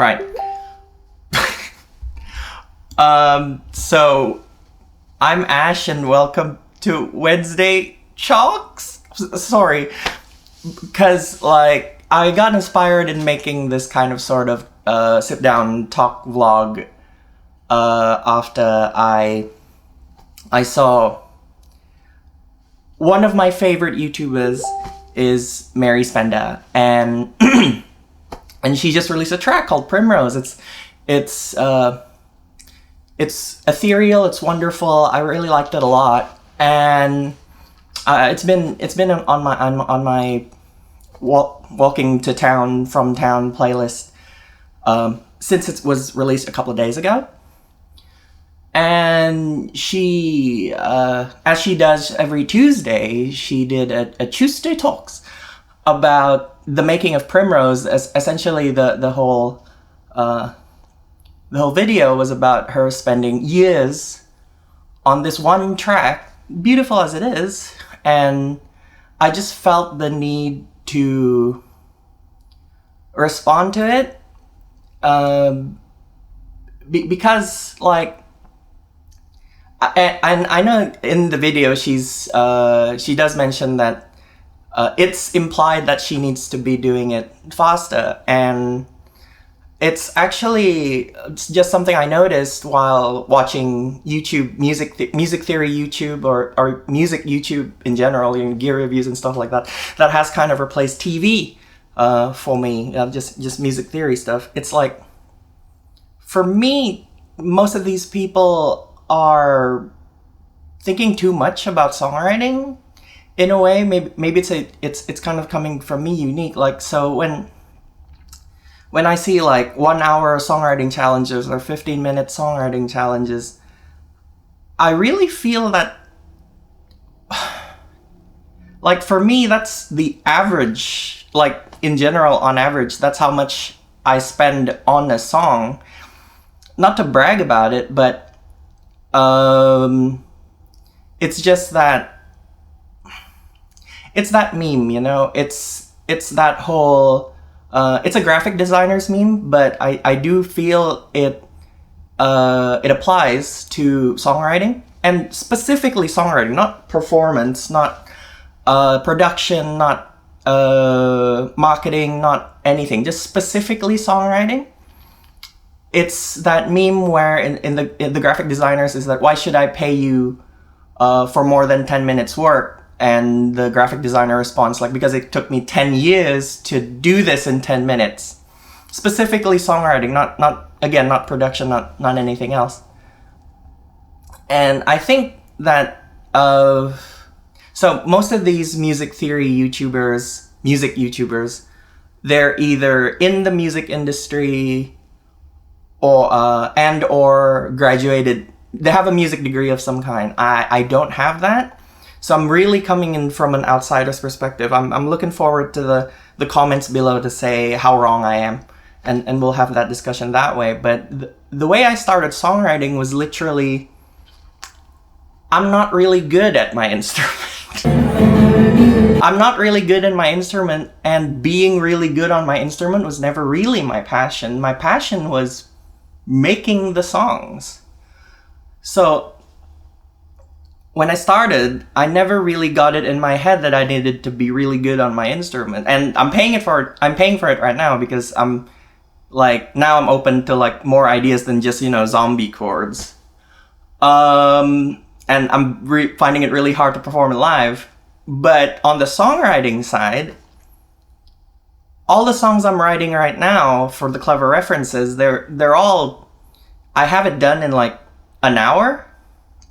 Right. So I'm Ash and welcome to Wednesday Chalks. Sorry, because like I got inspired in making this kind of sort of sit down talk vlog after I saw one of my favorite YouTubers is Mary Spenda, and and she just released a track called Primrose. It's ethereal, it's wonderful. I really liked it a lot, and it's been on my walking to town from town playlist since it was released a couple of days ago. And she, as she does every Tuesday, she did a Tuesday Talks about the making of Primrose. As essentially the whole video was about her spending years on this one track, beautiful as it is, and I just felt the need to respond to it, because like, and I know in the video she does mention that it's implied that she needs to be doing it faster, and it's actually just something I noticed while watching YouTube, music theory YouTube, or music YouTube in general, gear reviews and stuff like that, that has kind of replaced TV for me, just music theory stuff. It's like, for me, most of these people are thinking too much about songwriting in a way. Maybe it's kind of coming from me unique. Like, so when I see like 1 hour songwriting challenges or 15-minute songwriting challenges, I really feel that, like, for me, that's the average. Like, in general, on average, that's how much I spend on a song. Not to brag about it, but it's just that, it's that meme, you know? It's that whole, it's a graphic designer's meme, but I do feel it applies to songwriting, and specifically songwriting, not performance, not production, not marketing, not anything, just specifically songwriting. It's that meme where in the graphic designers is that, why should I pay you for more than 10 minutes work? And the graphic designer responds like, because it took me 10 years to do this in 10 minutes. Specifically songwriting, not production, not anything else. And I think that, so most of these music theory music YouTubers, they're either in the music industry or graduated. They have a music degree of some kind. I don't have that. So I'm really coming in from an outsider's perspective. I'm looking forward to the comments below to say how wrong I am, and we'll have that discussion that way. But the way I started songwriting was literally, I'm not really good at my instrument. I'm not really good in my instrument, and being really good on my instrument was never really my passion. My passion was making the songs. So when I started, I never really got it in my head that I needed to be really good on my instrument, and I'm paying for it right now, because I'm like, now I'm open to like more ideas than just, you know, zombie chords. And I'm finding it really hard to perform it live. But on the songwriting side, all the songs I'm writing right now for the Clever References, they're all, I have it done in like an hour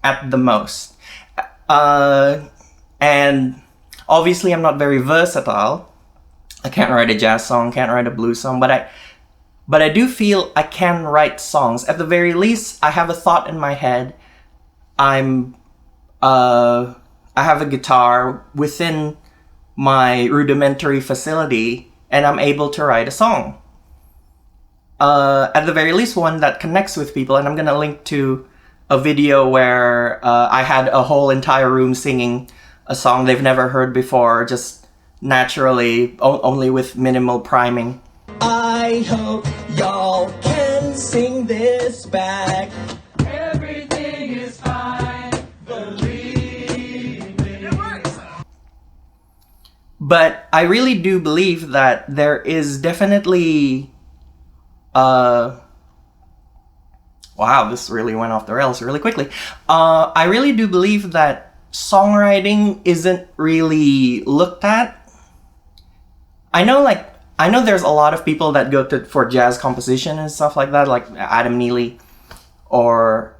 at the most. And obviously I'm not very versatile. I can't write a jazz song, can't write a blues song, but I do feel I can write songs. At the very least, I have a thought in my head. I have a guitar within my rudimentary facility, and I'm able to write a song. At the very least, one that connects with people, and I'm gonna link to a video where I had a whole entire room singing a song they've never heard before, just naturally, only with minimal priming. I hope y'all Sing this back. Everything is fine. Believe me. It works. But I really do believe that there is definitely wow, this really went off the rails really quickly. I really do believe that songwriting isn't really looked at. I know there's a lot of people that go for jazz composition and stuff like that, like Adam Neely or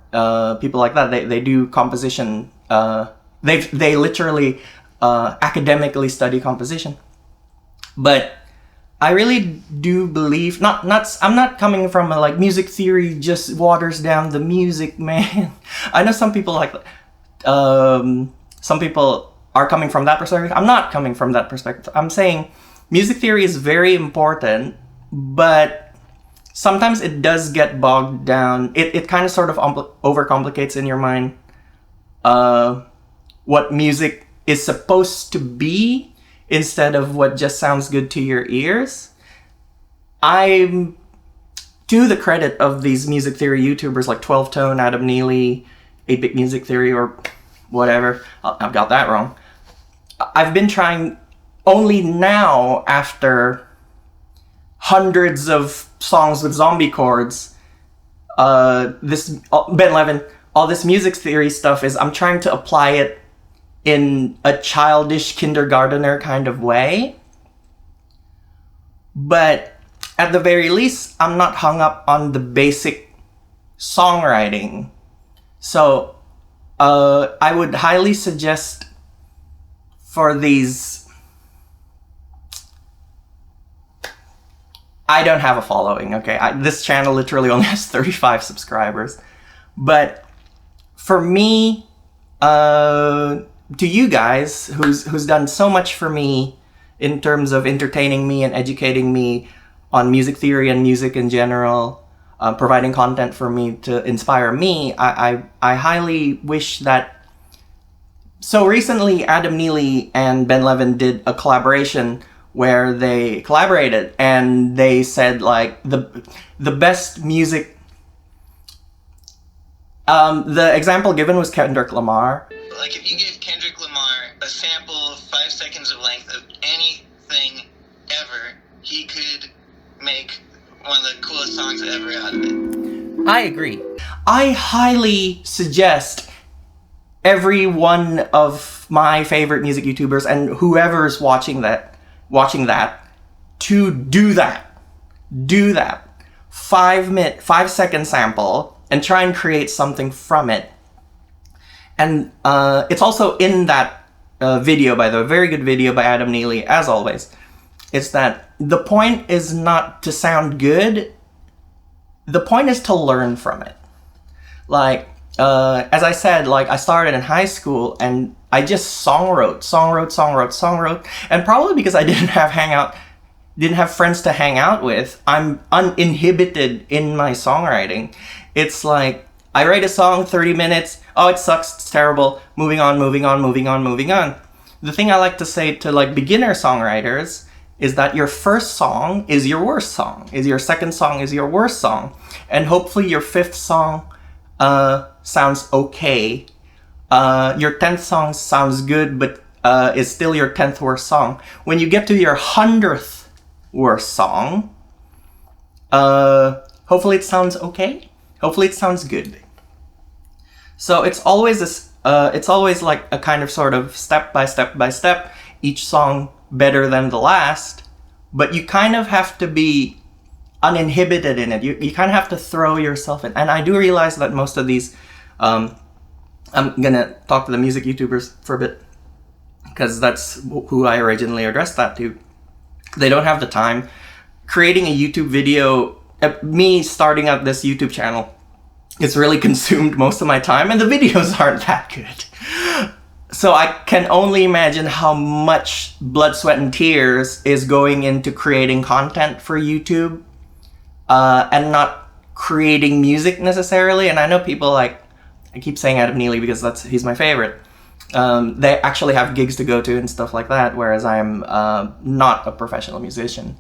people like that. They do composition. They literally academically study composition. But I really do believe I'm not coming from a music theory just waters down the music, man. I know some people some people are coming from that perspective. I'm not coming from that perspective. I'm saying music theory is very important, but sometimes it does get bogged down. It kind of sort of overcomplicates in your mind what music is supposed to be instead of what just sounds good to your ears. I'm to the credit of these music theory YouTubers like 12 Tone, Adam Neely, 8-Bit Music Theory, or whatever. I've got that wrong. I've been trying only now, after hundreds of songs with zombie chords, this Ben Levin, all this music theory stuff I'm trying to apply it in a childish kindergartner kind of way. But at the very least, I'm not hung up on the basic songwriting. So I would highly suggest for these... I don't have a following, okay? This channel literally only has 35 subscribers. But for me, to you guys, who's done so much for me in terms of entertaining me and educating me on music theory and music in general, providing content for me to inspire me, I highly wish that... So recently, Adam Neely and Ben Levin did a collaboration where they collaborated and they said the best music... the example given was Kendrick Lamar. If you gave Kendrick Lamar a sample of 5 seconds of length of anything ever, he could make one of the coolest songs ever out of it. I agree. I highly suggest every one of my favorite music YouTubers and whoever's watching that to do that. Do that. 5-second sample and try and create something from it. And it's also in that video, by the way, very good video by Adam Neely, as always. It's that the point is not to sound good. The point is to learn from it. As I said, I started in high school and I just song wrote. And probably because I didn't have friends to hang out with, I'm uninhibited in my songwriting. It's I write a song, 30 minutes, oh, it sucks, it's terrible, moving on. The thing I like to say to beginner songwriters is that your first song is your worst song, your second song is your worst song, and hopefully your fifth song sounds okay. Your 10th song sounds good, but is still your 10th worst song. When you get to your 100th worst song, hopefully it sounds okay. Hopefully it sounds good. So it's always a kind of sort of step by step, each song better than the last, but you kind of have to be uninhibited in it. You kind of have to throw yourself in. And I do realize that most of these, I'm gonna talk to the music YouTubers for a bit, because that's who I originally addressed that to. They don't have the time. Creating a YouTube video, me starting up this YouTube channel, it's really consumed most of my time, and the videos aren't that good. So I can only imagine how much blood, sweat, and tears is going into creating content for YouTube, and not creating music necessarily. And I know people I keep saying Adam Neely because he's my favorite. They actually have gigs to go to and stuff like that, whereas I'm not a professional musician.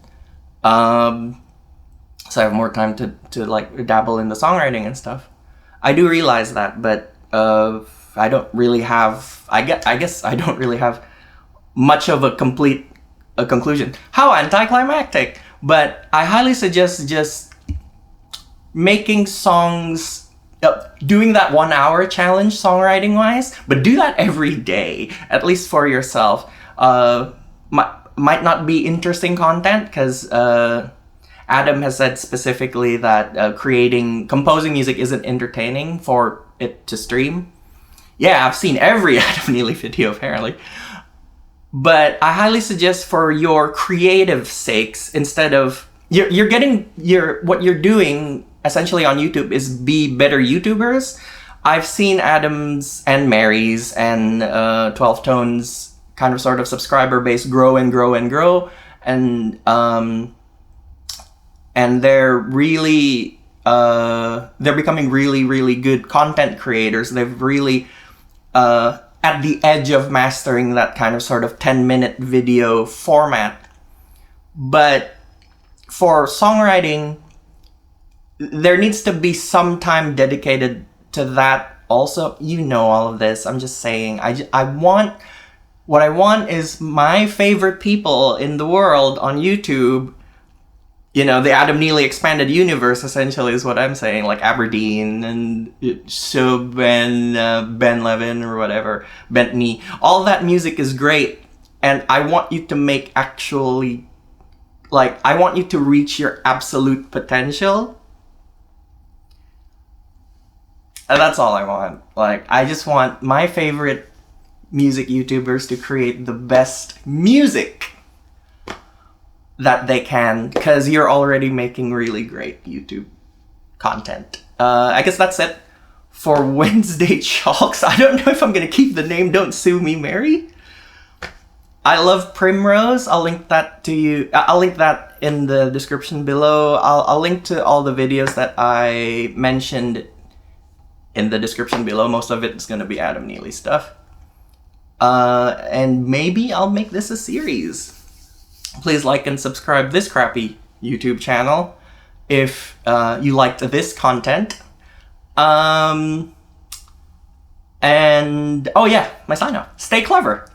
so I have more time to like dabble in the songwriting and stuff. I do realize that, but I don't really have. I guess I don't really have much of a conclusion. How anticlimactic! But I highly suggest just making songs, doing that 1 hour challenge songwriting wise, but do that every day, at least for yourself. Might not be interesting content because Adam has said specifically that composing music isn't entertaining for it to stream. Yeah, I've seen every Adam Neely video apparently. But I highly suggest for your creative sakes, instead of you're getting what you're doing essentially on YouTube is be better YouTubers. I've seen Adam's and Mary's and 12 Tones kind of sort of subscriber base grow and grow and grow, and they're really they're becoming really, really good content creators. They've really at the edge of mastering that kind of sort of 10-minute video format. But for songwriting, there needs to be some time dedicated to that also. You know all of this. I'm just saying, what I want is my favorite people in the world on YouTube. You know, the Adam Neely expanded universe essentially is what I'm saying, like Aberdeen and Shub and Ben Levin or whatever, Bentley. All that music is great, and I want you to make actually, like, I want you to reach your absolute potential. And that's all I want. Like, I just want my favorite music YouTubers to create the best music that they can, because you're already making really great YouTube content. I guess that's it for Wednesday Chalks. I don't know if I'm gonna keep the name. Don't sue me, Mary. I love Primrose. I'll link that to you. I'll link that in the description below. I'll link to all the videos that I mentioned in the description below. Most of it is gonna be Adam Neely stuff. And maybe I'll make this a series. Please like and subscribe this crappy YouTube channel if you liked this content. And oh yeah, my sign off. Stay clever.